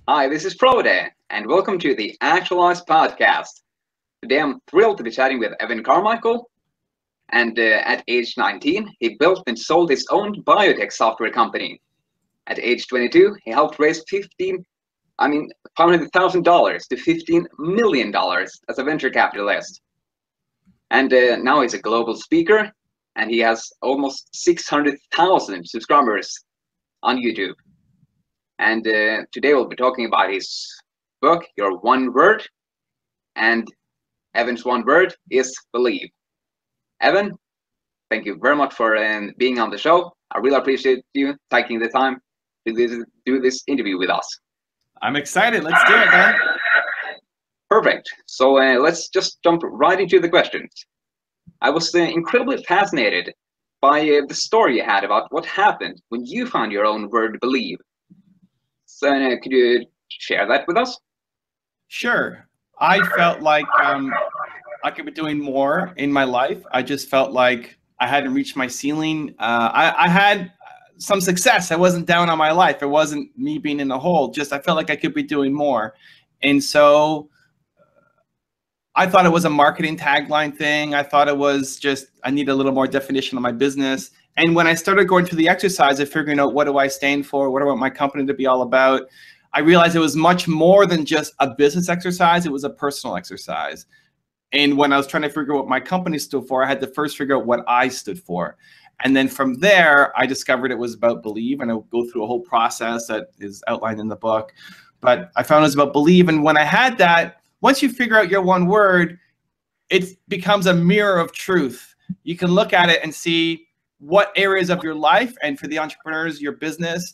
Hi, this is Frode, and welcome to the Actualize podcast. Today I'm thrilled to be chatting with Evan Carmichael, and at age 19, he built and sold his own biotech software company. At age 22, he helped raise $500,000 to $15 million as a venture capitalist. And now he's a global speaker, and he has almost 600,000 subscribers on YouTube. And today we'll be talking about his book, Your One Word, and Evan's one word is believe. Evan, thank you very much for being on the show. I really appreciate you taking the time to do this interview with us. I'm excited. Let's do it, man. Perfect. So let's just jump right into the questions. I was incredibly fascinated by the story you had about what happened when you found your own word believe. So could you share that with us? Sure. I felt like I could be doing more in my life. I just felt like I hadn't reached my ceiling. I had some success. I wasn't down on my life. It wasn't me being in a hole. Just I felt like I could be doing more. And so I thought it was a marketing tagline thing. I thought it was just I need a little more definition of my business. And when I started going through the exercise of figuring out what do I stand for, what do I want my company to be all about, I realized it was much more than just a business exercise. It was a personal exercise. And when I was trying to figure out what my company stood for, I had to first figure out what I stood for. And then from there, I discovered it was about believe, and I'll go through a whole process that is outlined in the book. But I found it was about believe. And when I had that, once you figure out your one word, it becomes a mirror of truth. You can look at it and see what areas of your life, and for the entrepreneurs, your business,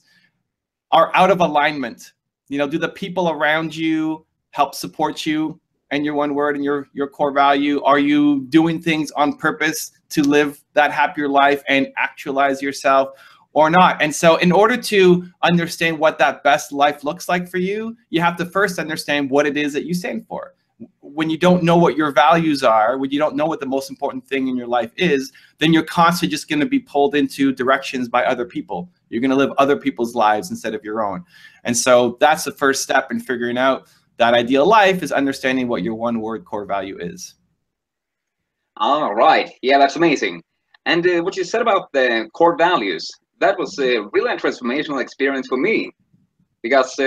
are out of alignment. You know, do the people around you help support you and your one word and your core value? Are you doing things on purpose to live that happier life and actualize yourself or not? And so in order to understand what that best life looks like for you, you have to first understand what it is that you stand for. When you don't know what your values are, when you don't know what the most important thing in your life is, then you're constantly just going to be pulled into directions by other people. You're going to live other people's lives instead of your own. And so that's the first step in figuring out that ideal life, is understanding what your one word core value is. All right. Yeah, that's amazing. And what you said about the core values, that was really a transformational experience for me, because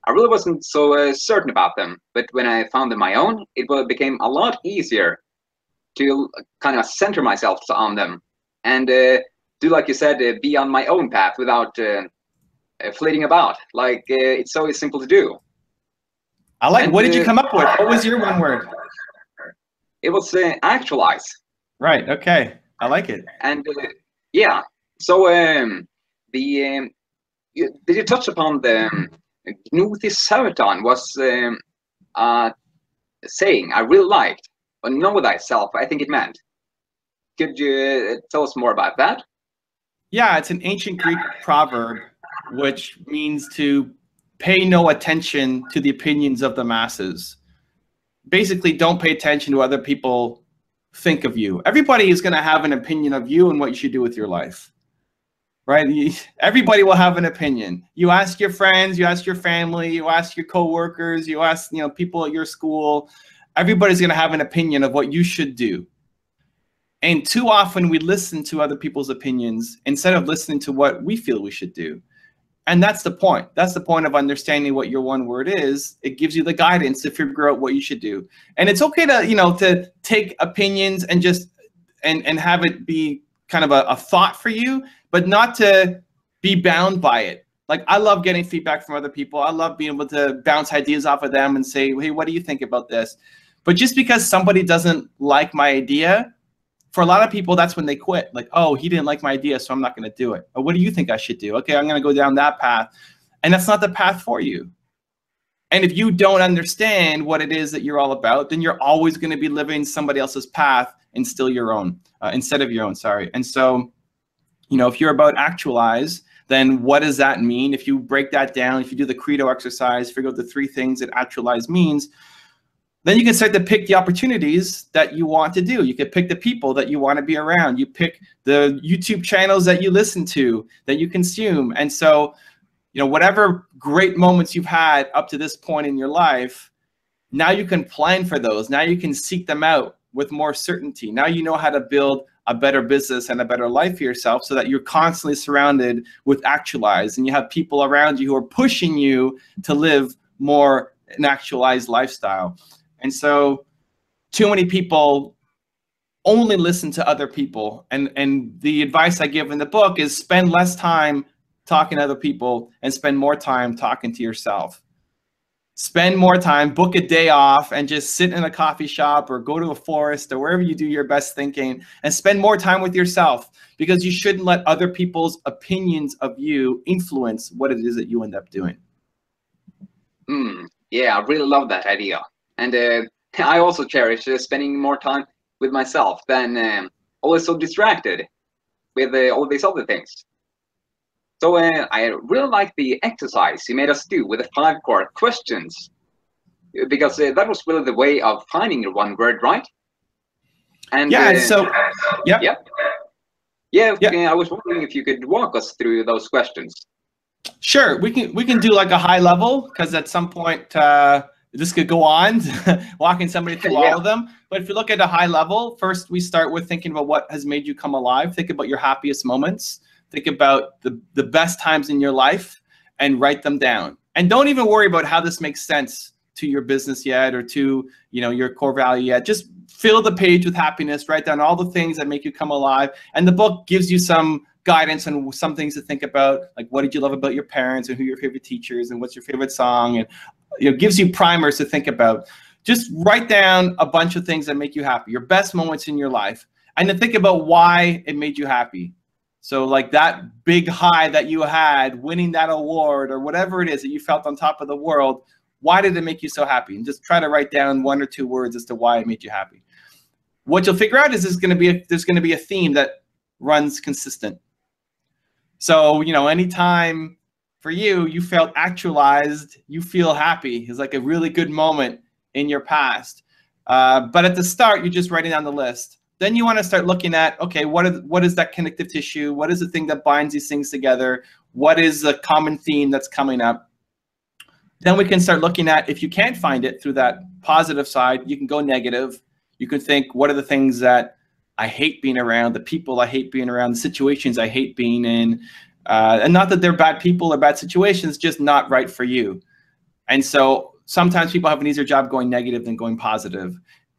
I really wasn't so certain about them. But when I found them my own, it became a lot easier to kind of center myself on them and do, like you said, be on my own path without flitting about. Like it's so simple to do. I like. And what did you come up with? What was your one word? It was actualize. Right. Okay. I like it. And yeah. So did you touch upon the Thyself was saying I really liked, but know thyself, I think it meant. Could you tell us more about that? Yeah, it's an ancient Greek proverb, which means to pay no attention to the opinions of the masses. Basically, don't pay attention to what other people think of you. Everybody is going to have an opinion of you and what you should do with your life, right? Everybody will have an opinion. You ask your friends, you ask your family, you ask your coworkers, you ask people at your school. Everybody's going to have an opinion of what you should do. And too often we listen to other people's opinions instead of listening to what we feel we should do. And that's the point. That's the point of understanding what your one word is. It gives you the guidance to figure out what you should do. And it's okay to, to take opinions and just and have it be kind of a thought for you, but not to be bound by it. Like, I love getting feedback from other people. I love being able to bounce ideas off of them and say, hey, what do you think about this? But just because somebody doesn't like my idea, for a lot of people, that's when they quit. Like, oh, he didn't like my idea, so I'm not going to do it. Or what do you think I should do? Okay, I'm going to go down that path. And that's not the path for you. And if you don't understand what it is that you're all about, then you're always going to be living somebody else's path and still your own, instead of your own, sorry. And so, if you're about actualize, then what does that mean? If you break that down, if you do the credo exercise, figure out the 3 things that actualize means, then you can start to pick the opportunities that you want to do. You can pick the people that you want to be around. You pick the YouTube channels that you listen to, that you consume. And so, you know, whatever great moments you've had up to this point in your life, now you can plan for those. Now you can seek them out with more certainty. Now you know how to build a better business and a better life for yourself, so that you're constantly surrounded with Actualize, and you have people around you who are pushing you to live more an actualized lifestyle. And so too many people only listen to other people. And the advice I give in the book is spend less time talking to other people and spend more time talking to yourself. Spend more time, book a day off, and just sit in a coffee shop or go to a forest or wherever you do your best thinking, and spend more time with yourself, because you shouldn't let other people's opinions of you influence what it is that you end up doing. Yeah, I really love that idea. And I also cherish spending more time with myself than always so distracted with all these other things. So I really like the exercise you made us do with the 5 core questions, because that was really the way of finding your one word, right? And yeah, I was wondering if you could walk us through those questions. Sure, we can do like a high level, because at some point this could go on, walking somebody through all of them. But if you look at a high level, first we start with thinking about what has made you come alive. Think about your happiest moments. Think about the best times in your life and write them down. And don't even worry about how this makes sense to your business yet, or to, you know, your core value yet. Just fill the page with happiness, write down all the things that make you come alive. And the book gives you some guidance on some things to think about, like what did you love about your parents, and who your favorite teachers, and what's your favorite song, and, you know, gives you primers to think about. Just write down a bunch of things that make you happy, your best moments in your life, and then think about why it made you happy. So like that big high that you had winning that award, or whatever it is that you felt on top of the world, why did it make you so happy? And just try to write down 1 or 2 words as to why it made you happy. What you'll figure out is there's going to be a theme that runs consistent. So, you know, anytime for you felt actualized, you feel happy. It's like a really good moment in your past. But at the start, you're just writing down the list. Then you want to start looking at, okay, what is that connective tissue? What is the thing that binds these things together? What is the common theme that's coming up? Then we can start looking at, if you can't find it through that positive side, you can go negative. You can think, what are the things that I hate being around, the people I hate being around, the situations I hate being in. And not that they're bad people or bad situations, just not right for you. And so sometimes people have an easier job going negative than going positive.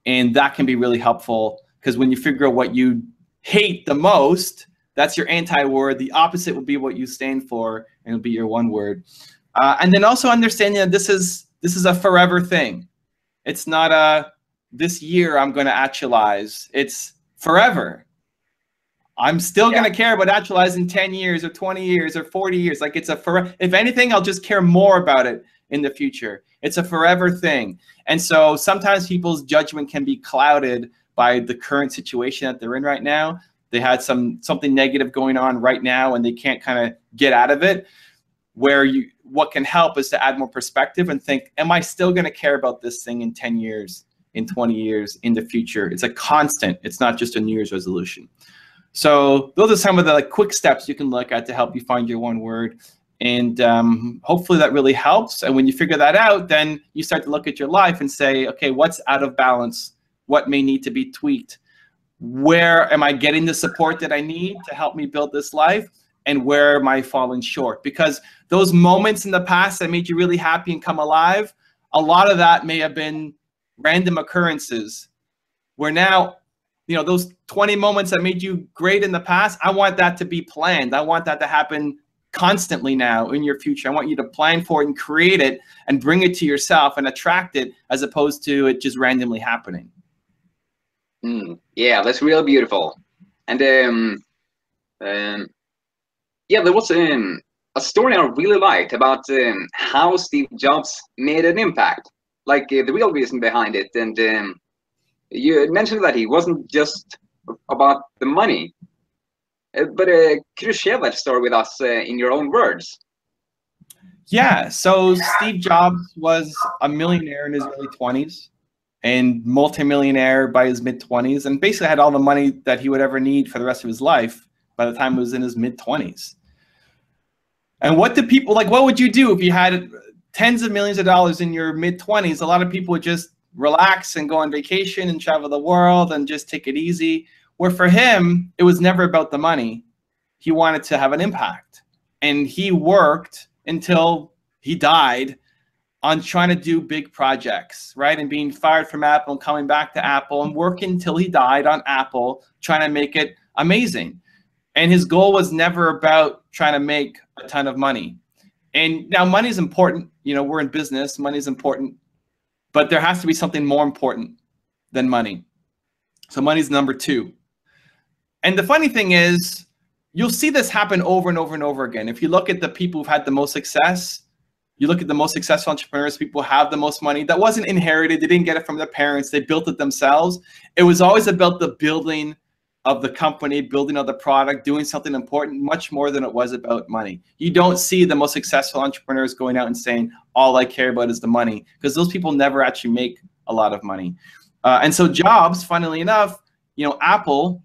And that can be really helpful, because when you figure out what you hate the most, that's your anti-word. The opposite will be what you stand for, and it'll be your one word. And then also understanding that this is a forever thing. It's not a, this year I'm going to actualize. It's forever. I'm still going to care about Actualize in 10 years or 20 years or 40 years. Like, it's a forever. If anything, I'll just care more about it in the future. It's a forever thing. And so sometimes people's judgment can be clouded by the current situation that they're in right now. They had something negative going on right now, and they can't kind of get out of it. What can help is to add more perspective and think, am I still going to care about this thing in 10 years, in 20 years, in the future? It's a constant. It's not just a New Year's resolution. So those are some of the quick steps you can look at to help you find your one word. And hopefully that really helps. And when you figure that out, then you start to look at your life and say, okay, what's out of balance? What may need to be tweaked? Where am I getting the support that I need to help me build this life? And where am I falling short? Because those moments in the past that made you really happy and come alive, a lot of that may have been random occurrences, where now, you know, those 20 moments that made you great in the past, I want that to be planned. I want that to happen constantly now in your future. I want you to plan for it and create it and bring it to yourself and attract it, as opposed to it just randomly happening. Yeah, that's real beautiful. And yeah, there was a story I really liked about how Steve Jobs made an impact, like the real reason behind it. And you had mentioned that he wasn't just about the money. But could you share that story with us in your own words? Yeah, so Steve Jobs was a millionaire in his early 20s and multimillionaire by his mid-20s, and basically had all the money that he would ever need for the rest of his life by the time he was in his mid-20s. And what do people like? What would you do if you had tens of millions of dollars in your mid-20s? A lot of people would just relax and go on vacation and travel the world and just take it easy. Where for him, it was never about the money. He wanted to have an impact. And he worked until he died on trying to do big projects, right? And being fired from Apple and coming back to Apple and working until he died on Apple, trying to make it amazing. And his goal was never about trying to make a ton of money. And now money is important. You know, we're in business, money is important, but there has to be something more important than money. So money's number two. And the funny thing is, you'll see this happen over and over and over again. If you look at the people who've had the most success, you look at the most successful entrepreneurs, people who have the most money, that wasn't inherited. They didn't get it from their parents. They built it themselves. It was always about the building of the company, building of the product, doing something important, much more than it was about money. You don't see the most successful entrepreneurs going out and saying, all I care about is the money, because those people never actually make a lot of money. And so Jobs, funnily enough, you know, Apple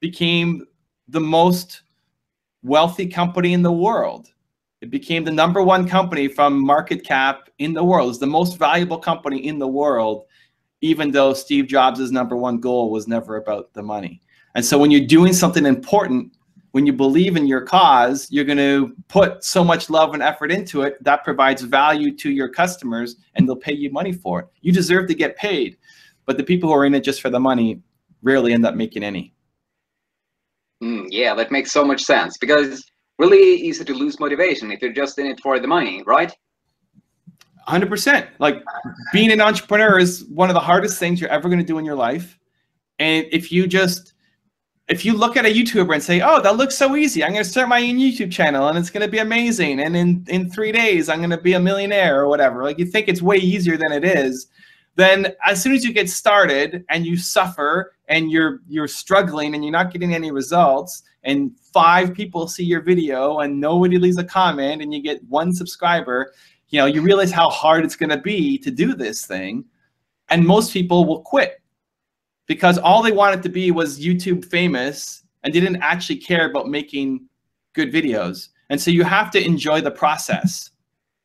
became the most wealthy company in the world. It became the #1 company from market cap in the world. It's the most valuable company in the world, even though Steve Jobs' #1 goal was never about the money. And so when you're doing something important, when you believe in your cause, you're going to put so much love and effort into it that provides value to your customers, and they'll pay you money for it. You deserve to get paid, but the people who are in it just for the money rarely end up making any. Yeah, that makes so much sense, because it's really easy to lose motivation if you're just in it for the money, right? 100%. Like, being an entrepreneur is one of the hardest things you're ever going to do in your life. And if you look at a YouTuber and say, oh, that looks so easy, I'm going to start my own YouTube channel and it's going to be amazing, and in 3 days I'm going to be a millionaire or whatever, like, you think it's way easier than it is, then as soon as you get started and you suffer and you're struggling and you're not getting any results, and 5 people see your video and nobody leaves a comment and you get 1 subscriber, you know, you realize how hard it's going to be to do this thing. And most people will quit because all they wanted to be was YouTube famous, and they didn't actually care about making good videos. And so you have to enjoy the process.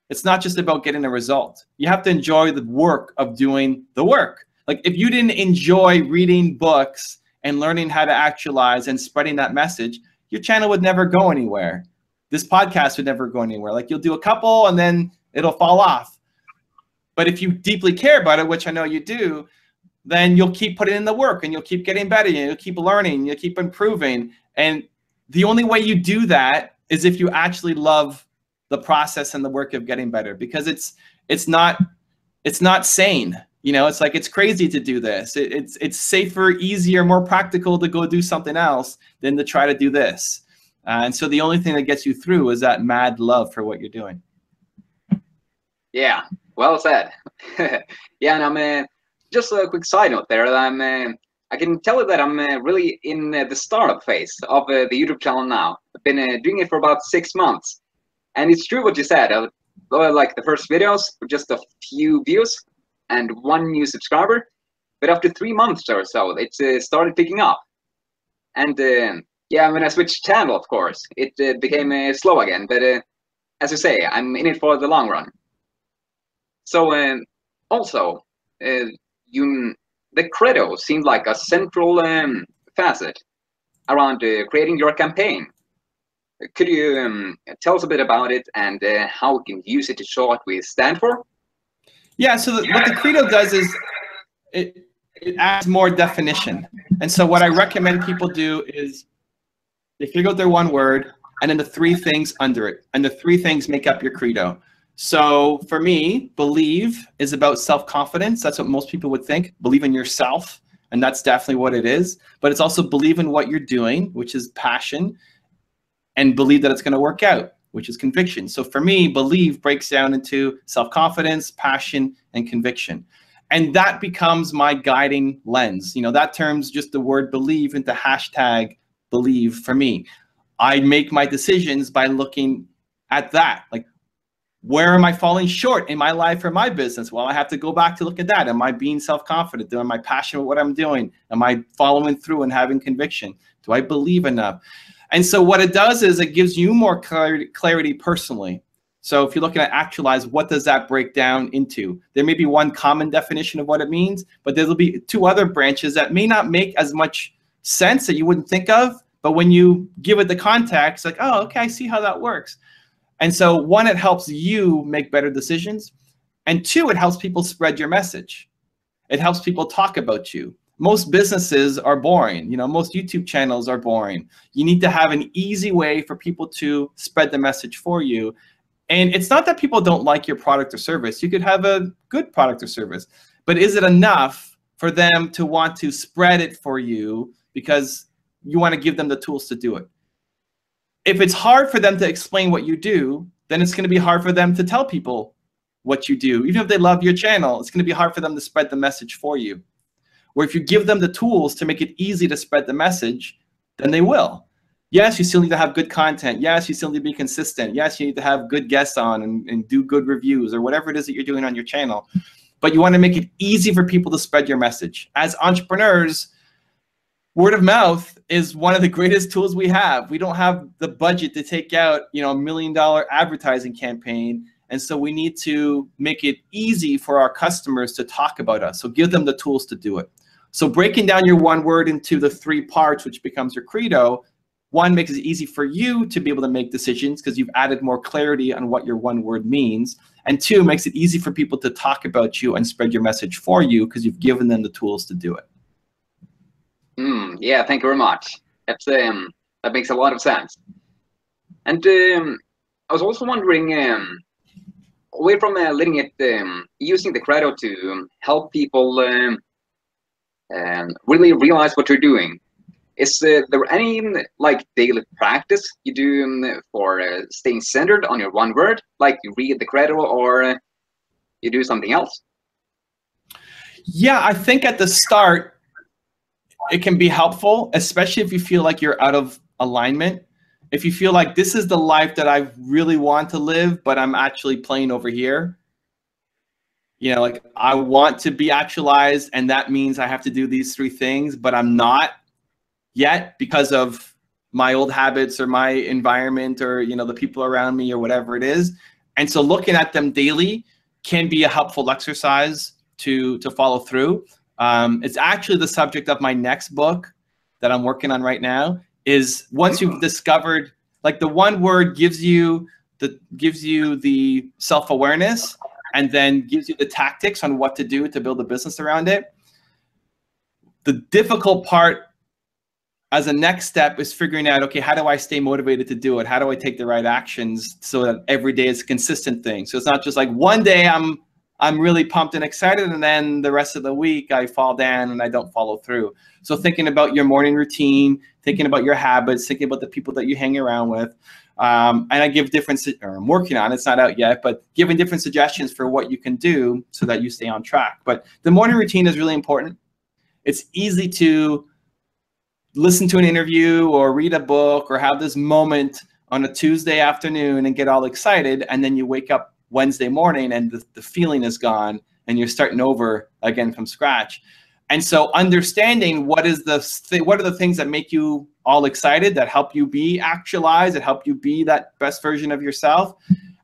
It's not just about getting a result. You have to enjoy the work of doing the work. Like, if you didn't enjoy reading books and learning how to actualize and spreading that message, your channel would never go anywhere. This podcast would never go anywhere. Like, you'll do a couple and then it'll fall off. But if you deeply care about it, which I know you do, then you'll keep putting in the work and you'll keep getting better and you'll keep learning, you'll keep improving. And the only way you do that is if you actually love the process and the work of getting better, because it's not sane. You know, it's like, it's crazy to do this. It's safer, easier, more practical to go do something else than to try to do this. And so the only thing that gets you through is that mad love for what you're doing. Yeah, well said. Yeah, and I'm just a quick side note there. I can tell you that I'm really in the startup phase of the YouTube channel now. I've been doing it for about 6 months. And it's true what you said. Like, the first videos were just a few views and 1 new subscriber. But after 3 months or so, it started picking up. And yeah, when I switched channel, of course, it became slow again. But as you say, I'm in it for the long run. So also, the credo seemed like a central facet around creating your campaign. Could you tell us a bit about it and how we can use it to show what we stand for? Yeah, so what the credo does is it adds more definition. And so what I recommend people do is they figure out their 1 word and then the 3 things under it. And the 3 things make up your credo. So for me, believe is about self-confidence. That's what most people would think. Believe in yourself. And that's definitely what it is. But it's also believe in what you're doing, which is passion, and believe that it's going to work out, which is conviction. So for me, believe breaks down into self-confidence, passion, and conviction. And that becomes my guiding lens. You know, that turns just the word believe into #believe for me. I make my decisions by looking at that. Like, where am I falling short in my life or my business? Well, I have to go back to look at that. Am I being self-confident? Am I passionate with what I'm doing? Am I following through and having conviction? Do I believe enough? And so what it does is it gives you more clarity personally. So if you're looking at Actualize, what does that break down into? There may be one common definition of what it means, but there'll be two other branches that may not make as much sense that you wouldn't think of. But when you give it the context, like, oh, okay, I see how that works. And so one, it helps you make better decisions. And two, it helps people spread your message. It helps people talk about you. Most businesses are boring. You know, most YouTube channels are boring. You need to have an easy way for people to spread the message for you. And it's not that people don't like your product or service. You could have a good product or service, but is it enough for them to want to spread it for you because you want to give them the tools to do it? If it's hard for them to explain what you do, then it's going to be hard for them to tell people what you do. Even if they love your channel, it's going to be hard for them to spread the message for you. Or if you give them the tools to make it easy to spread the message, then they will. Yes, you still need to have good content. Yes, you still need to be consistent. Yes, you need to have good guests on and do good reviews or whatever it is that you're doing on your channel. But you want to make it easy for people to spread your message. As entrepreneurs, word of mouth is one of the greatest tools we have. We don't have the budget to take out, you know, $1 million advertising campaign. And so we need to make it easy for our customers to talk about us. So give them the tools to do it. So breaking down your one word into the 3 parts, which becomes your credo, one, makes it easy for you to be able to make decisions because you've added more clarity on what your one word means. And 2, makes it easy for people to talk about you and spread your message for you because you've given them the tools to do it. Yeah, thank you very much. That's, that makes a lot of sense. And I was also wondering, away from letting it, using the credo to help people really realize what you're doing, is there any like daily practice you do for staying centered on your one word, like you read the credo or you do something else? Yeah, I think at the start, it can be helpful, especially if you feel like you're out of alignment. If you feel like this is the life that I really want to live, but I'm actually playing over here. You know, like I want to be actualized, and that means I have to do these 3 things, but I'm not yet because of my old habits or my environment or, you know, the people around me or whatever it is. And so looking at them daily can be a helpful exercise to follow through. It's actually the subject of my next book that I'm working on right now. Is once you've discovered, like the one word gives you the self-awareness and then gives you the tactics on what to do to build a business around it. The difficult part as a next step is figuring out, okay, how do I stay motivated to do it? How do I take the right actions so that every day is a consistent thing? So it's not just like one day I'm really pumped and excited, and then the rest of the week I fall down and I don't follow through. So thinking about your morning routine, thinking about your habits, thinking about the people that you hang around with. And I give different, or I'm working on, it's not out yet, but giving different suggestions for what you can do so that you stay on track. But the morning routine is really important. It's easy to listen to an interview or read a book or have this moment on a Tuesday afternoon and get all excited, and then you wake up Wednesday morning and the feeling is gone and you're starting over again from scratch. And so understanding what are the things that make you all excited, that help you be actualized, that help you be that best version of yourself,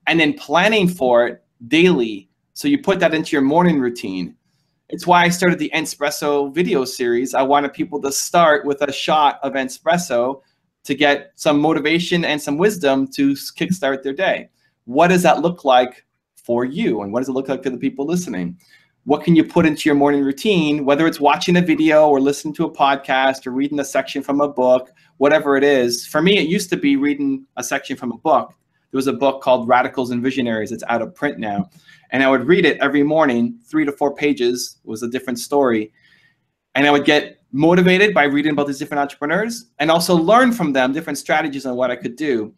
and then planning for it daily. So you put that into your morning routine. It's why I started the Espresso video series. I wanted people to start with a shot of espresso to get some motivation and some wisdom to kickstart their day. What does that look like for you? And what does it look like for the people listening? What can you put into your morning routine, whether it's watching a video or listening to a podcast or reading a section from a book, whatever it is. For me, it used to be reading a section from a book. There was a book called Radicals and Visionaries. It's out of print now. And I would read it every morning, 3 to 4 pages. It was a different story. And I would get motivated by reading about these different entrepreneurs and also learn from them different strategies on what I could do.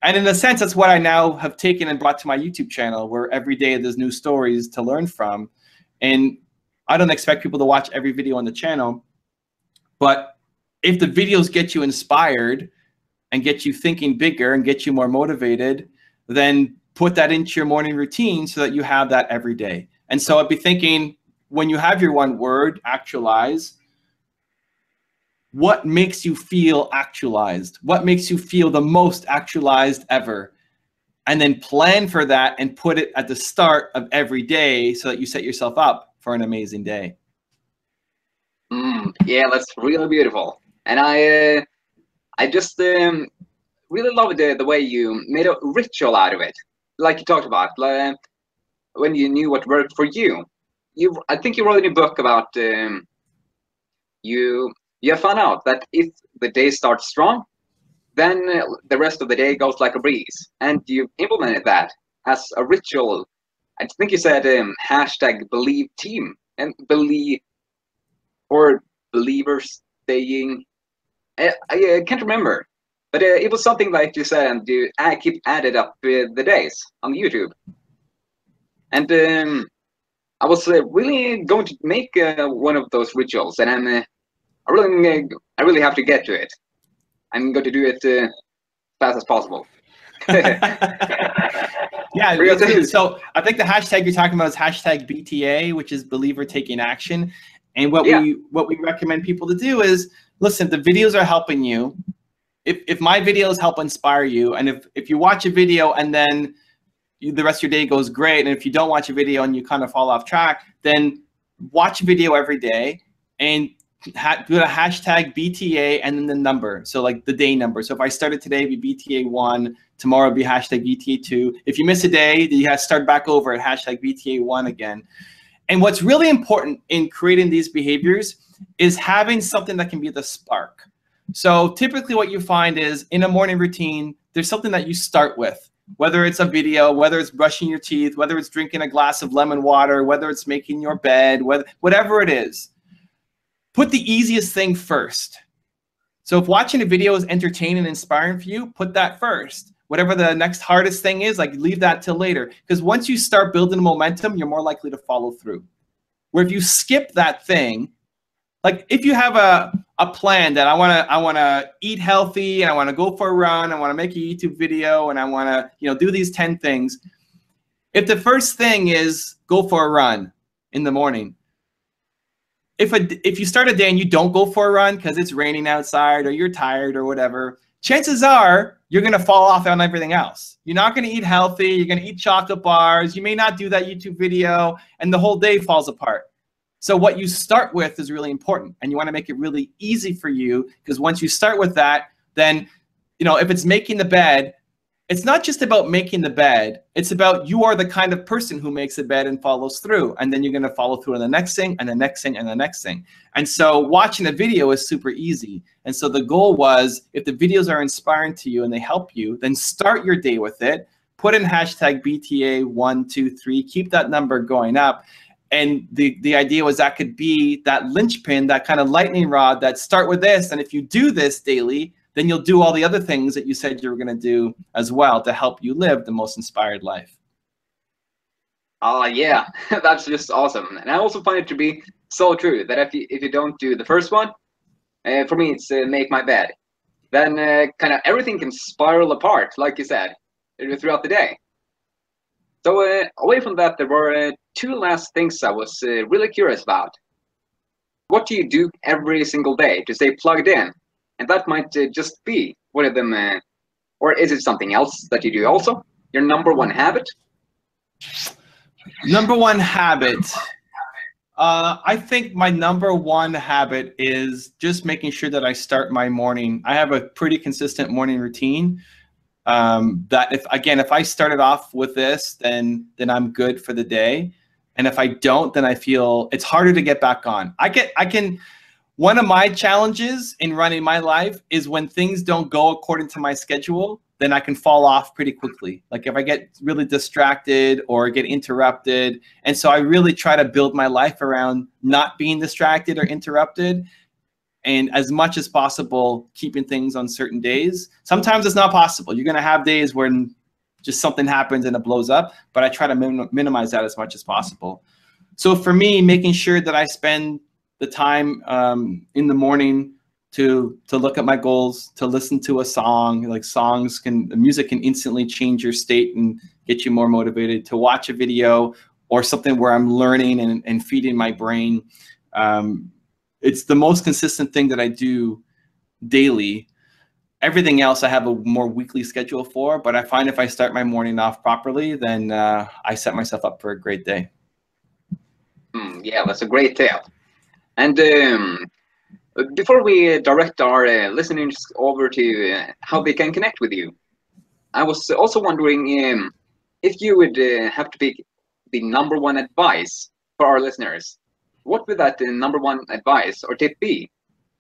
And in a sense, that's what I now have taken and brought to my YouTube channel, where every day there's new stories to learn from. And I don't expect people to watch every video on the channel, but if the videos get you inspired and get you thinking bigger and get you more motivated, then put that into your morning routine so that you have that every day. And so I'd be thinking, when you have your one word, actualize, what makes you feel actualized? What makes you feel the most actualized ever? And then plan for that and put it at the start of every day so that you set yourself up for an amazing day. Yeah, that's really beautiful. And I just really love the way you made a ritual out of it. Like you talked about, when you knew what worked for you. I think you wrote in a book about you have found out that if the day starts strong, then the rest of the day goes like a breeze. And you implemented that as a ritual. I think you said hashtag believe team and believe or believers staying. I can't remember, but it was something like you said, and I keep added up the days on YouTube. And I was really going to make one of those rituals, and I really have to get to it. I'm going to do it as fast as possible. Yeah, so I think the hashtag you're talking about is hashtag BTA, which is believer taking action. And what we recommend people to do is, listen, the videos are helping you. If my videos help inspire you, and if you watch a video and then the rest of your day goes great, and if you don't watch a video and you kind of fall off track, then watch a video every day and do a hashtag BTA and then the number. So like the day number. So if I started today, it'd be BTA1, tomorrow it'd be hashtag BTA2. If you miss a day, you have to start back over at hashtag BTA1 again. And what's really important in creating these behaviors is having something that can be the spark. So typically what you find is in a morning routine, there's something that you start with, whether it's a video, whether it's brushing your teeth, whether it's drinking a glass of lemon water, whether it's making your bed, whatever it is. Put the easiest thing first. So if watching a video is entertaining and inspiring for you, put that first. Whatever the next hardest thing is, like leave that till later. Because once you start building momentum, you're more likely to follow through. Where if you skip that thing, like if you have a plan that I wanna eat healthy and I wanna go for a run, I wanna make a YouTube video and I wanna do these 10 things. If the first thing is go for a run in the morning, if you start a day and you don't go for a run because it's raining outside or you're tired or whatever, chances are you're going to fall off on everything else. You're not going to eat healthy. You're going to eat chocolate bars. You may not do that YouTube video and the whole day falls apart. So what you start with is really important, and you want to make it really easy for you, because once you start with that, then if it's making the bed, it's not just about making the bed. It's about you are the kind of person who makes the bed and follows through. And then you're going to follow through on the next thing and the next thing and the next thing. And so watching a video is super easy. And so the goal was, if the videos are inspiring to you and they help you, then start your day with it. Put in hashtag BTA123. Keep that number going up. And the idea was that could be that linchpin, that kind of lightning rod that start with this. And if you do this daily, then you'll do all the other things that you said you were going to do as well to help you live the most inspired life. Yeah, that's just awesome. And I also find it to be so true that if you don't do the first one, for me it's make my bed, then kind of everything can spiral apart, like you said, throughout the day. So away from that, there were 2 last things I was really curious about. What do you do every single day to stay plugged in? And that might just be one of them, or is it something else that you do also? Your number 1 habit? Number 1 habit. I think my number 1 habit is just making sure that I start my morning. I have a pretty consistent morning routine. That if I started off with this, then I'm good for the day. And if I don't, then I feel it's harder to get back on. One of my challenges in running my life is when things don't go according to my schedule, then I can fall off pretty quickly. Like if I get really distracted or get interrupted. And so I really try to build my life around not being distracted or interrupted, and as much as possible, keeping things on certain days. Sometimes it's not possible. You're going to have days when just something happens and it blows up, but I try to minimize that as much as possible. So for me, making sure that I spend the time in the morning to look at my goals, to listen to a song. Like music can instantly change your state and get you more motivated, to watch a video or something where I'm learning and feeding my brain. It's the most consistent thing that I do daily. Everything else I have a more weekly schedule for, but I find if I start my morning off properly, then I set myself up for a great day. Yeah, that's a great tale. And before we direct our listeners over to how they can connect with you, I was also wondering if you would have to pick the number one advice for our listeners. What would that number one advice or tip be?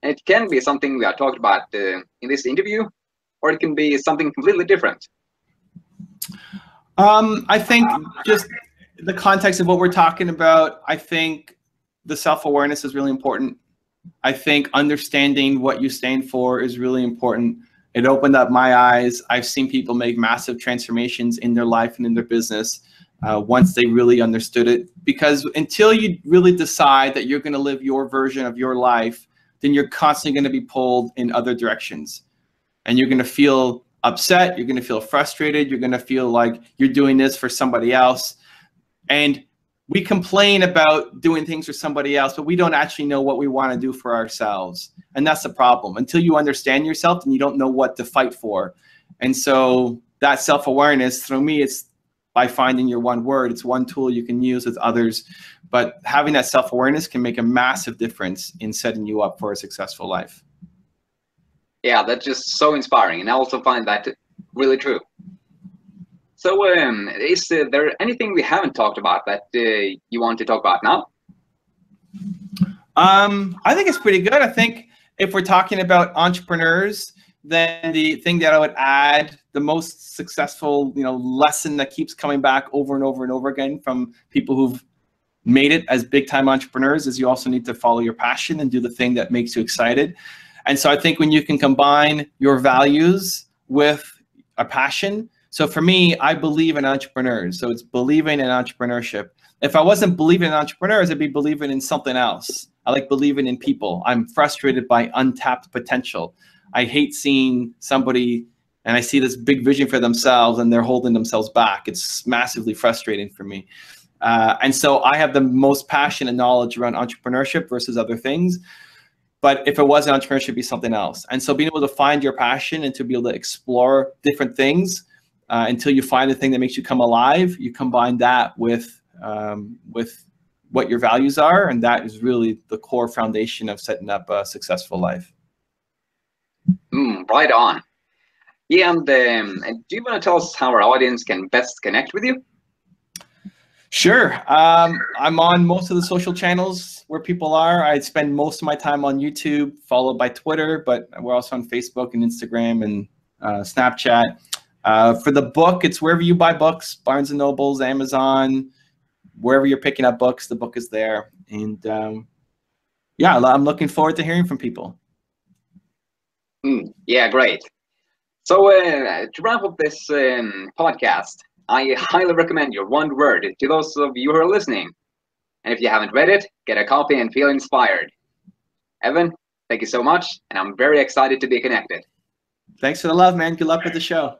And it can be something we are talking about in this interview, or it can be something completely different. I think just the context of what we're talking about, I think the self-awareness is really important. I think understanding what you stand for is really important. It opened up my eyes. I've seen people make massive transformations in their life and in their business once they really understood it. Because until you really decide that you're going to live your version of your life, then you're constantly going to be pulled in other directions. And you're going to feel upset. You're going to feel frustrated. You're going to feel like you're doing this for somebody else. And we complain about doing things for somebody else, but we don't actually know what we want to do for ourselves. And that's the problem. Until you understand yourself, then you don't know what to fight for. And so that self-awareness, through me, it's by finding your one word. It's one tool you can use with others. But having that self-awareness can make a massive difference in setting you up for a successful life. Yeah, that's just so inspiring. And I also find that really true. So is there anything we haven't talked about that you want to talk about now? I think it's pretty good. I think if we're talking about entrepreneurs, then the thing that I would add, the most successful, lesson that keeps coming back over and over and over again from people who've made it as big time entrepreneurs is you also need to follow your passion and do the thing that makes you excited. And so I think when you can combine your values with a passion. So for me, I believe in entrepreneurs. So it's believing in entrepreneurship. If I wasn't believing in entrepreneurs, I'd be believing in something else. I like believing in people. I'm frustrated by untapped potential. I hate seeing somebody and I see this big vision for themselves and they're holding themselves back. It's massively frustrating for me. And so I have the most passion and knowledge around entrepreneurship versus other things. But if it wasn't entrepreneurship, it'd be something else. And so being able to find your passion and to be able to explore different things until you find the thing that makes you come alive, you combine that with what your values are. And that is really the core foundation of setting up a successful life. Right on. Yeah, and do you want to tell us how our audience can best connect with you? Sure. I'm on most of the social channels where people are. I spend most of my time on YouTube, followed by Twitter, but we're also on Facebook and Instagram and Snapchat. For the book, it's wherever you buy books, Barnes & Nobles, Amazon, wherever you're picking up books, the book is there. And yeah, I'm looking forward to hearing from people. Yeah, great. So to wrap up this podcast, I highly recommend your one word to those of you who are listening. And if you haven't read it, get a copy and feel inspired. Evan, thank you so much. And I'm very excited to be connected. Thanks for the love, man. Good luck with the show.